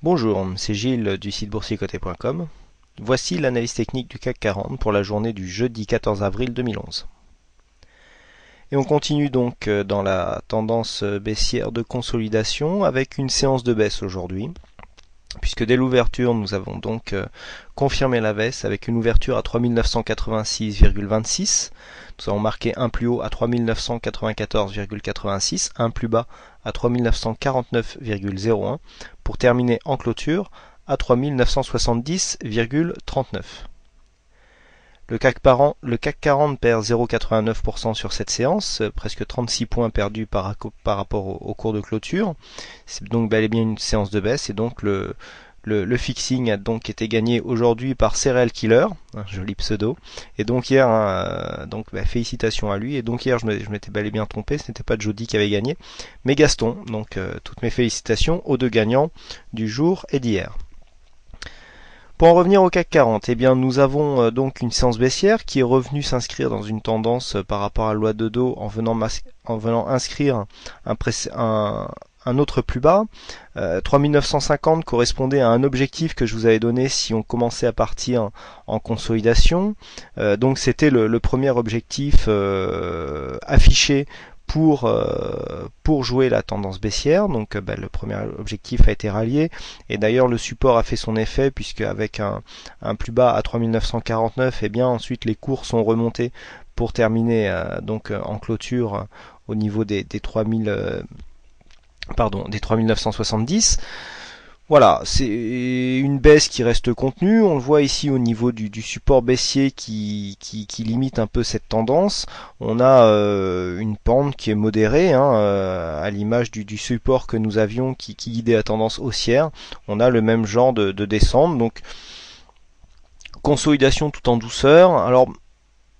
Bonjour, c'est Gilles du site boursiercoté.com. Voici l'analyse technique du CAC 40 pour la journée du jeudi 14 avril 2011. Et on continue donc dans la tendance baissière de consolidation avec une séance de baisse aujourd'hui, puisque dès l'ouverture nous avons donc confirmé la baisse avec une ouverture à 3986,26. Nous avons marqué un plus haut à 3994,86, un plus bas à 3949,01 pour terminer en clôture à 3970,39. Le CAC 40 perd 0,89% sur cette séance, presque 36 points perdus par rapport au cours de clôture. C'est donc bel et bien une séance de baisse et donc le fixing a donc été gagné aujourd'hui par Serial Killer, un joli pseudo. Et donc hier, félicitations à lui. Et donc hier, je m'étais bel et bien trompé, ce n'était pas Jody qui avait gagné, mais Gaston. Donc toutes mes félicitations aux deux gagnants du jour et d'hier. Pour en revenir au CAC 40, eh bien nous avons donc une séance baissière qui est revenue s'inscrire dans une tendance par rapport à la loi de Dow en venant inscrire un autre plus bas. 3950 correspondait à un objectif que je vous avais donné si on commençait à partir en consolidation. Donc c'était le premier objectif affiché pour jouer la tendance baissière. Donc le premier objectif a été rallié et d'ailleurs le support a fait son effet puisque avec un plus bas à 3949, et bien ensuite les cours sont remontés pour terminer en clôture au niveau des 3970. Voilà, c'est une baisse qui reste contenue. On le voit ici au niveau du support baissier qui limite un peu cette tendance. On a une pente qui est modérée, à l'image du support que nous avions qui guidait la tendance haussière. On a le même genre de descente, donc consolidation tout en douceur. Alors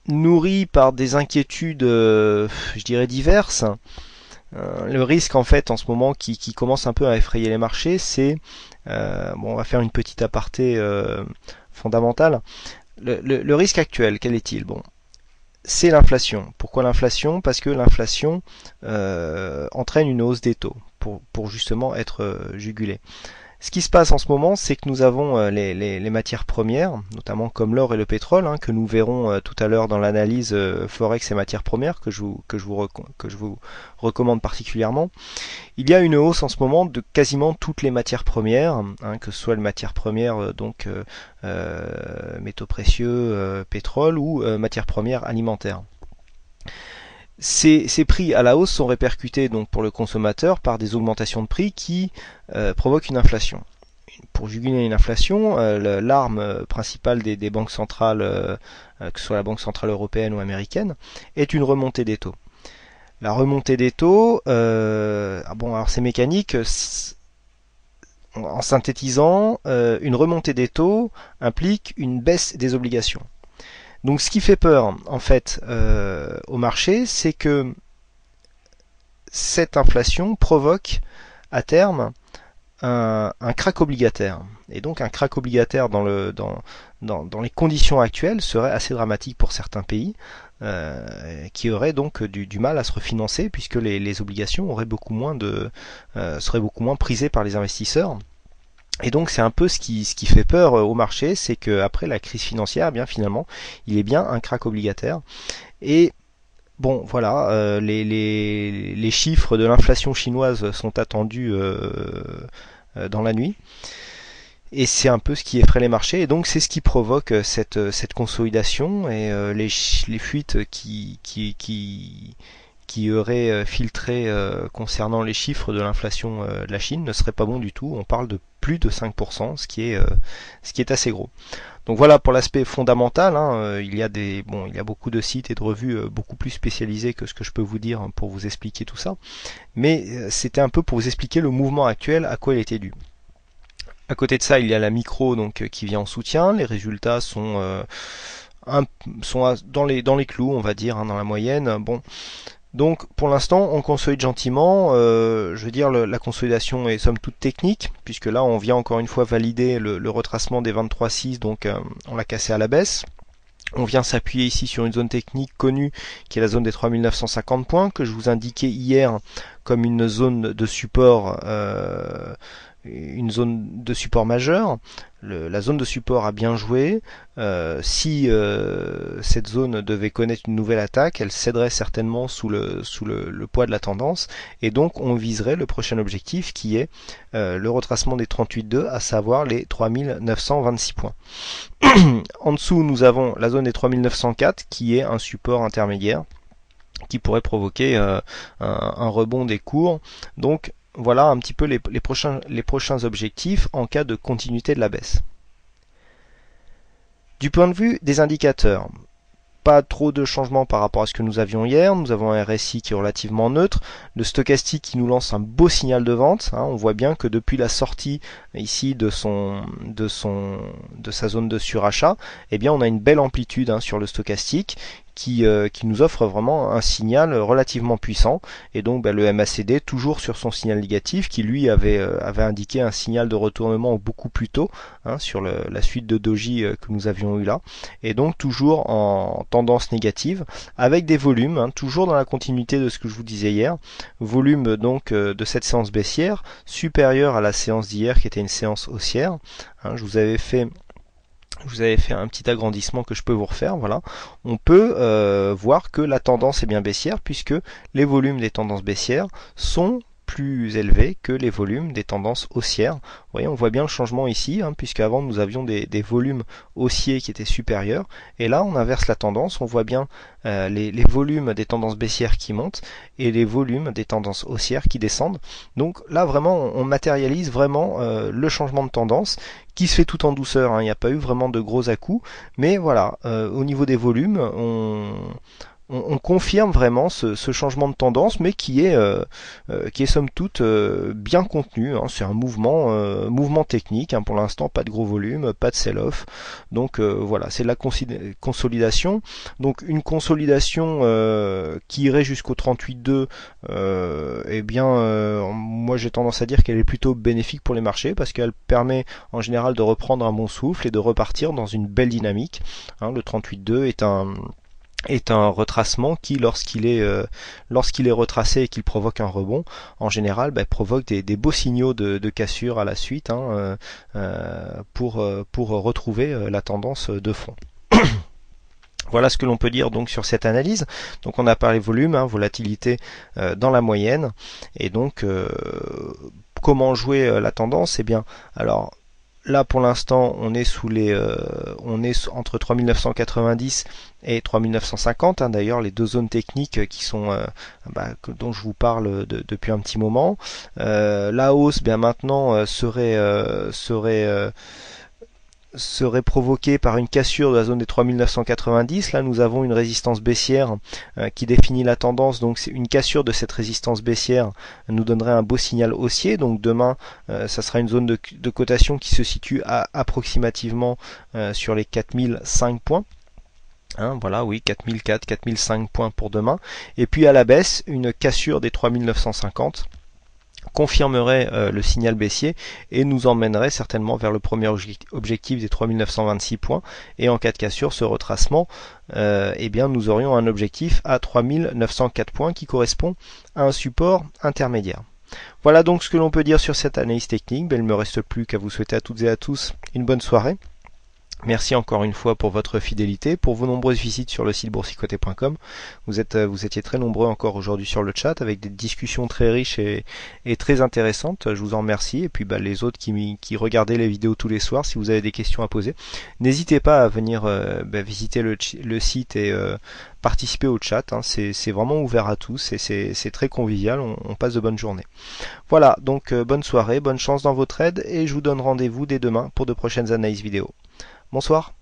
nourri par des inquiétudes, je dirais diverses. Le risque en fait en ce moment qui commence un peu à effrayer les marchés, c'est on va faire une petite aparté fondamentale. Le risque actuel, quel est-il? Bon, c'est l'inflation. Pourquoi l'inflation? Parce que l'inflation entraîne une hausse des taux pour justement être jugulé. Ce qui se passe en ce moment, c'est que nous avons les matières premières, notamment comme l'or et le pétrole, que nous verrons tout à l'heure dans l'analyse Forex et matières premières que je vous recommande particulièrement. Il y a une hausse en ce moment de quasiment toutes les matières premières, que ce soit les matières premières métaux précieux, pétrole ou matières premières alimentaires. Ces prix à la hausse sont répercutés donc pour le consommateur par des augmentations de prix qui provoquent une inflation. Pour juguler une inflation, l'arme principale des banques centrales, que ce soit la Banque centrale européenne ou américaine, est une remontée des taux. La remontée des taux, alors c'est mécanique. En synthétisant, une remontée des taux implique une baisse des obligations. Donc ce qui fait peur en fait au marché, c'est que cette inflation provoque à terme un krach obligataire. Et donc un krach obligataire dans les conditions actuelles serait assez dramatique pour certains pays qui auraient donc du mal à se refinancer puisque les obligations auraient seraient beaucoup moins prisées par les investisseurs. Et donc c'est un peu ce qui fait peur au marché, c'est qu'après la crise financière, bien finalement, il est bien un krach obligataire. Et bon, voilà, les chiffres de l'inflation chinoise sont attendus dans la nuit. Et c'est un peu ce qui effraie les marchés. Et donc c'est ce qui provoque cette consolidation et les fuites qui aurait filtré concernant les chiffres de l'inflation de la Chine ne serait pas bon du tout. On parle de plus de 5%, ce qui est assez gros. Donc voilà pour l'aspect fondamental. Il y a beaucoup de sites et de revues beaucoup plus spécialisés que ce que je peux vous dire pour vous expliquer tout ça. Mais c'était un peu pour vous expliquer le mouvement actuel, à quoi il était dû. À côté de ça, il y a la micro qui vient en soutien. Les résultats sont dans les clous, on va dire, dans la moyenne. Bon. Donc pour l'instant on consolide gentiment, je veux dire la consolidation est somme toute technique, puisque là on vient encore une fois valider le retracement des 23,6, donc on l'a cassé à la baisse. On vient s'appuyer ici sur une zone technique connue qui est la zone des 3950 points, que je vous indiquais hier comme une zone de support, une une zone de support majeure. La zone de support a bien joué. Si cette zone devait connaître une nouvelle attaque, elle céderait certainement sous le poids de la tendance, et donc on viserait le prochain objectif qui est le retracement des 38,2, à savoir les 3926 points. En dessous, nous avons la zone des 3904 qui est un support intermédiaire qui pourrait provoquer un rebond des cours. Donc voilà un petit peu les prochains objectifs en cas de continuité de la baisse. Du point de vue des indicateurs, pas trop de changements par rapport à ce que nous avions hier. Nous avons un RSI qui est relativement neutre, le stochastique qui nous lance un beau signal de vente. On voit bien que depuis la sortie ici de sa zone de surachat, eh bien on a une belle amplitude sur le stochastique qui nous offre vraiment un signal relativement puissant, et donc le MACD toujours sur son signal négatif qui lui avait indiqué un signal de retournement beaucoup plus tôt sur la suite de doji que nous avions eu là, et donc toujours en tendance négative avec des volumes toujours dans la continuité de ce que je vous disais hier, volume donc de cette séance baissière supérieur à la séance d'hier qui était une séance haussière. Je vous avais fait un petit agrandissement que je peux vous refaire. Voilà, on peut voir que la tendance est bien baissière puisque les volumes des tendances baissières sont plus élevés que les volumes des tendances haussières. Vous voyez, on voit bien le changement ici, puisqu'avant nous avions des volumes haussiers qui étaient supérieurs, et là on inverse la tendance, on voit bien les volumes des tendances baissières qui montent et les volumes des tendances haussières qui descendent. Donc là vraiment on matérialise vraiment le changement de tendance qui se fait tout en douceur, il n'y a pas eu vraiment de gros à-coups, mais voilà, au niveau des volumes, on confirme vraiment ce changement de tendance, mais qui est somme toute bien contenu. C'est un mouvement technique, pour l'instant pas de gros volume, pas de sell-off, donc voilà, c'est de la consolidation, donc une consolidation qui irait jusqu'au 38,2, eh bien moi j'ai tendance à dire qu'elle est plutôt bénéfique pour les marchés, parce qu'elle permet en général de reprendre un bon souffle et de repartir dans une belle dynamique. Le 38,2 est un retracement qui, lorsqu'il est retracé et qu'il provoque un rebond, en général provoque des beaux signaux de cassure à la suite pour retrouver la tendance de fond. Voilà ce que l'on peut dire donc sur cette analyse. Donc on a parlé volume, volatilité dans la moyenne, et donc comment jouer la tendance? Eh bien, alors là pour l'instant on est entre 3990 et 3950, d'ailleurs les deux zones techniques qui sont dont je vous parle depuis un petit moment. La hausse maintenant serait provoquée par une cassure de la zone des 3990. Là nous avons une résistance baissière qui définit la tendance, donc c'est une cassure de cette résistance baissière nous donnerait un beau signal haussier. Donc demain ça sera une zone de cotation qui se situe approximativement sur les 4005 points. Voilà, oui, 4004, 4005 points pour demain. Et puis à la baisse, une cassure des 3950 confirmerait le signal baissier et nous emmènerait certainement vers le premier objectif des 3926 points, et en cas de cassure, ce retracement, eh bien nous aurions un objectif à 3904 points qui correspond à un support intermédiaire. Voilà donc ce que l'on peut dire sur cette analyse technique. Il ne me reste plus qu'à vous souhaiter à toutes et à tous une bonne soirée. Merci encore une fois pour votre fidélité, pour vos nombreuses visites sur le site boursicoté.com. Vous étiez très nombreux encore aujourd'hui sur le chat avec des discussions très riches et très intéressantes. Je vous en remercie. Et puis les autres qui regardaient les vidéos tous les soirs, si vous avez des questions à poser, n'hésitez pas à venir visiter le site et participer au chat. C'est vraiment ouvert à tous et c'est très convivial. On passe de bonnes journées. Voilà, donc bonne soirée, bonne chance dans vos trades, et je vous donne rendez-vous dès demain pour de prochaines analyses vidéo. Bonsoir.